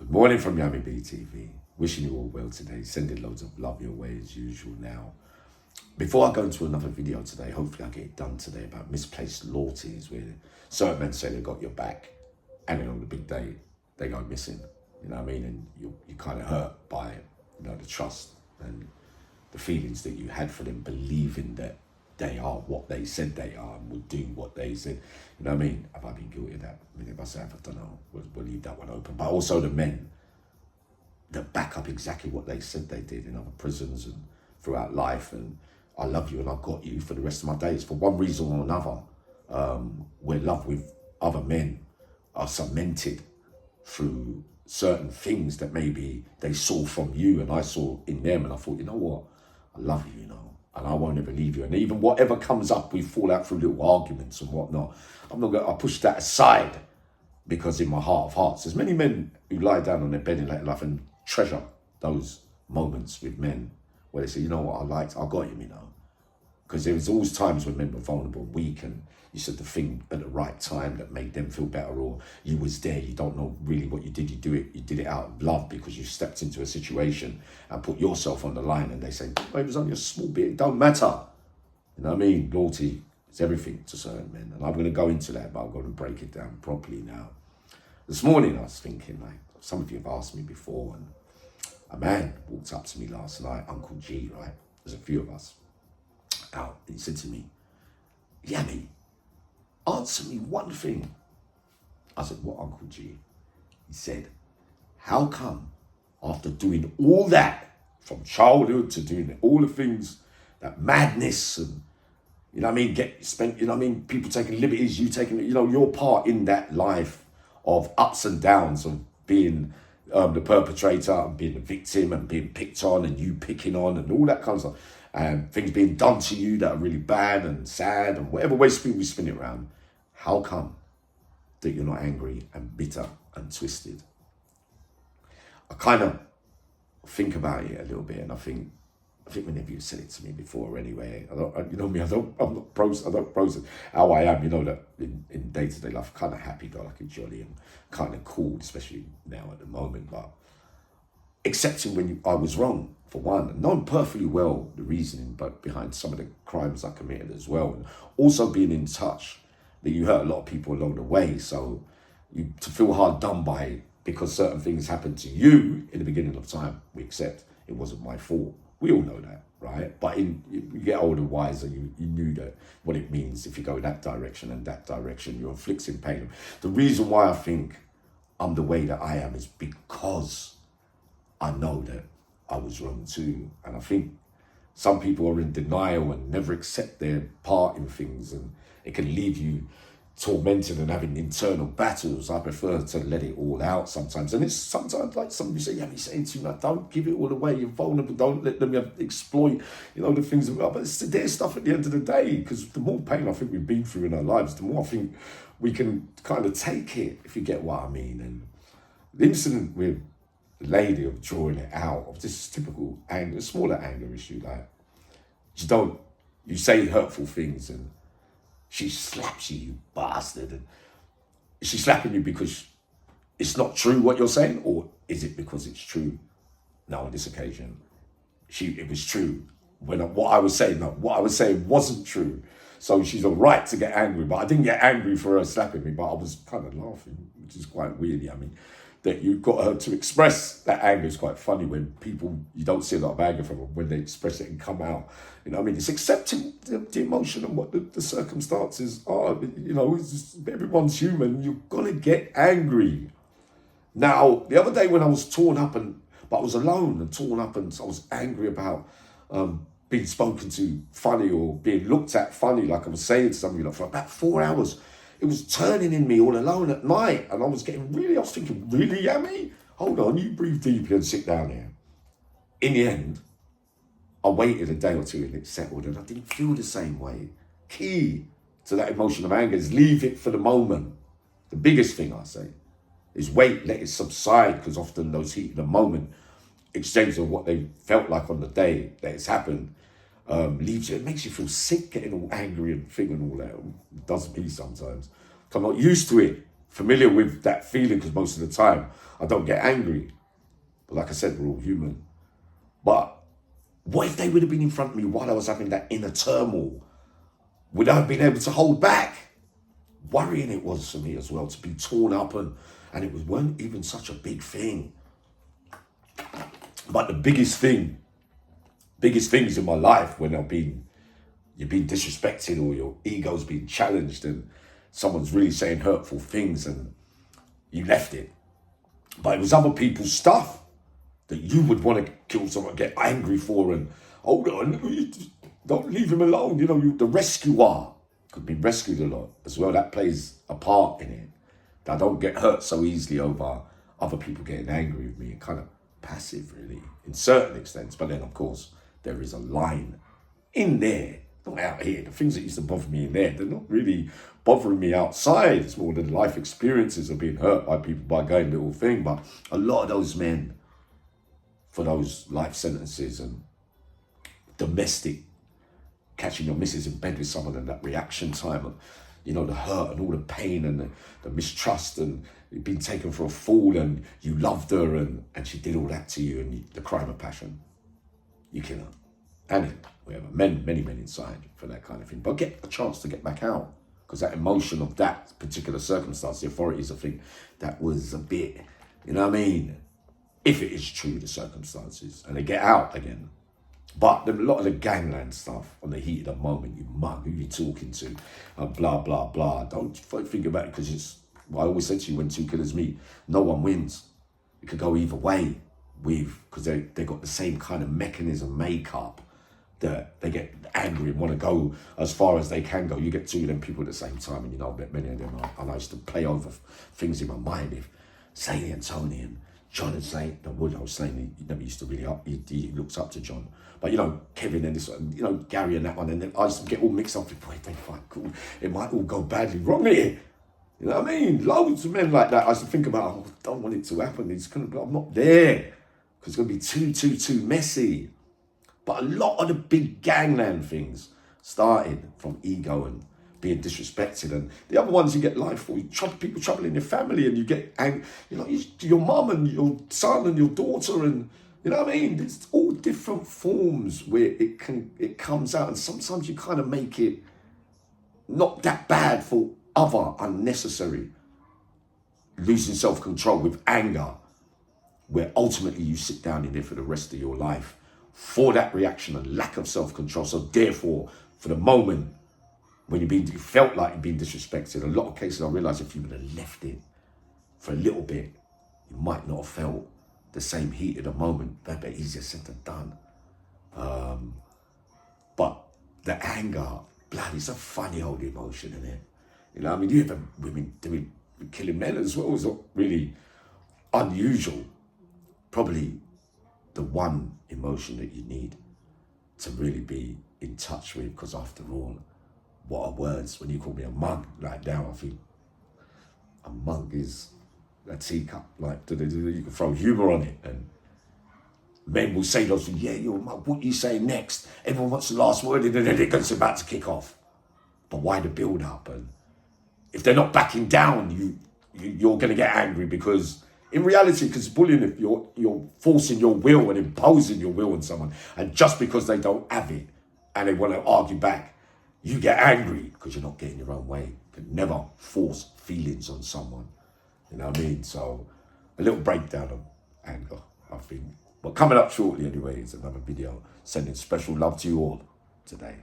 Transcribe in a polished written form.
Good morning from Yummy BTV. Wishing you all well today. Sending loads of love your way as usual now. Before I go into another video today, hopefully I get it done today about misplaced loyalties where certain men say they got your back and then on the big day they go missing. You know what I mean? And you're kind of hurt by, the trust and the feelings that you had for them, believing that they are what they said they are and will do what they said. You know what I mean? Have I been guilty of that? I mean, if I say I don't know, we'll leave that one open. But also the men that back up exactly what they said they did in other prisons and throughout life. And I love you and I've got you for the rest of my days. For one reason or another, where love with other men are cemented through certain things that maybe they saw from you and I saw in them. And I thought, you know what? I love you, and I won't ever leave you. And even whatever comes up, we fall out through little arguments and whatnot. I push that aside because in my heart of hearts, there's many men who lie down on their bed in late life and treasure those moments with men where they say, you know what, I got him, Because there was always times when men were vulnerable and weak and you said the thing at the right time that made them feel better, or you was there, you don't know really what you did. You did it out of love because you stepped into a situation and put yourself on the line, and they say, oh, it was only a small bit, it don't matter. You know what I mean? Loyalty is everything to certain men. And I'm going to go into that, but I'm going to break it down properly now. This morning I was thinking, like, some of you have asked me before, and a man walked up to me last night, Uncle G, right? There's a few of us out, and he said to me, Yummy, answer me one thing. I said, what, Uncle G? He said, how come after doing all that from childhood to doing all the things, that madness and, people taking liberties, you taking, your part in that life of ups and downs of being the perpetrator and being the victim and being picked on and you picking on and all that kind of stuff. And things being done to you that are really bad and sad and whatever way we spin it around. How come that you're not angry and bitter and twisted? I kind of think about it a little bit, and I think whenever you said it to me before anyway, I'm not process how I am, that in day-to-day life, kind of happy-go-lucky, jolly and kind of cool, especially now at the moment, but accepting when I was wrong, for one, and knowing perfectly well the reasoning but behind some of the crimes I committed as well, and also being in touch that you hurt a lot of people along the way, so you to feel hard done by because certain things happened to you in the beginning of time, we accept it wasn't my fault. We all know that, right? But you get older, wiser, you knew that what it means if you go that direction and that direction, you're inflicting pain. The reason why I think I'm the way that I am is because I know that I was wrong too. And I think some people are in denial and never accept their part in things, and it can leave you tormented and having internal battles. I prefer to let it all out sometimes. And it's sometimes like somebody say, you're saying to you, don't give it all away. You're vulnerable. Don't let them exploit, the things. But it's their stuff at the end of the day, because the more pain I think we've been through in our lives, the more I think we can kind of take it, if you get what I mean. And the incident with the lady of drawing it out of this typical anger, smaller anger issue, like you say hurtful things and she slaps you, you bastard. And is she slapping you because it's not true what you're saying, or is it because it's true? No, on this occasion, it was true. What I was saying wasn't true. So she's all right to get angry, but I didn't get angry for her slapping me, but I was kind of laughing, which is quite weird. That you got her to express that anger is quite funny when people, you don't see a lot of anger from them when they express it and come out. It's accepting the emotion and what the circumstances are. It's just, everyone's human. You're going to get angry. Now, the other day when I was torn up but I was alone and torn up and I was angry about being spoken to funny or being looked at funny, like I was saying to somebody, for about 4 hours. It was turning in me all alone at night, and I was thinking, really, Yummy? Hold on, you breathe deeply and sit down here. In the end, I waited a day or two and it settled, and I didn't feel the same way. Key to that emotion of anger is leave it for the moment. The biggest thing I say is wait, let it subside, because often those heat of the moment, exchange of what they felt like on the day that it's happened, leaves you, it makes you feel sick, getting all angry and thing and all that. It does me sometimes. I'm not used to it familiar with that feeling because most of the time I don't get angry. But like I said, we're all human. But what if they would have been in front of me while I was having that inner turmoil? Would I have been able to hold back? Worrying it was for me as well, to be torn up, and it weren't even such a big thing. But the biggest things in my life when you're being disrespected or your ego's being challenged and someone's really saying hurtful things and you left it. But it was other people's stuff that you would want to kill someone, get angry for, and hold on, don't leave him alone. You know, the rescuer could be rescued a lot as well. That plays a part in it. That I don't get hurt so easily over other people getting angry with me, and kind of passive really in certain extents. But then of course there is a line in there, not out here. The things that used to bother me in there, they're not really bothering me outside. It's more than life experiences of being hurt by people by going little thing. But a lot of those men, for those life sentences and domestic, catching your missus in bed with someone, and that reaction time, and you know, the hurt and all the pain and the mistrust, and you've been taken for a fool and you loved her and she did all that to you, and the crime of passion, you kill her. And we have many men inside for that kind of thing. But get a chance to get back out, because that emotion of that particular circumstance, the authorities, I think that was a bit, you know what I mean? If it is true, the circumstances, and they get out again. But a lot of the gangland stuff, on the heat of the moment, you mug, who you talking to, blah, blah, blah. Don't think about it, because it's, I always say to you, when two killers meet, no one wins. It could go either way, because they got the same kind of mechanism, makeup, that they get angry and want to go as far as they can go. You get two of them people at the same time, and you know, I bet many of them are, and I used to play over things in my mind. If Zane and Tony and John and Zane, I was saying he never used to really he looks up to John. But you know, Kevin and this, you know, Gary and that one, and then I used to get all mixed up with, boy, they fight cool. It might all go badly wrong here. You know what I mean? Loads of men like that. I used to think about, oh, I don't want it to happen. I'm not there, because it's going to be too messy. But a lot of the big gangland things started from ego and being disrespected, and the other ones you get life for, people troubling your family, and you get you know, your mum and your son and your daughter, and you know what I mean? It's all different forms where it comes out, and sometimes you kind of make it not that bad for other unnecessary losing self-control with anger, where ultimately you sit down in there for the rest of your life for that reaction and lack of self-control. So therefore, for the moment when you felt like you've been disrespected, a lot of cases I realised if you would have left it for a little bit, you might not have felt the same heat at the moment. But easier said than done. But the anger, blood, it's a funny old emotion, isn't it? You know, I mean, you have women doing killing men as well. It's not really unusual. Probably the one emotion that you need to really be in touch with, because after all, what are words? When you call me a mug right now, I think a mug is a teacup, like you can throw humour on it, and men will say those things, yeah, you're a mug, what you say next? Everyone wants the last word, and then it's about to kick off. But why the build up? And if they're not backing down, you're going to get angry, because in reality, because bullying, if you're forcing your will and imposing your will on someone, and just because they don't have it and they want to argue back, you get angry because you're not getting your own way. You can never force feelings on someone. You know what I mean? So a little breakdown of anger, I think. But coming up shortly anyway is another video. Sending special love to you all today.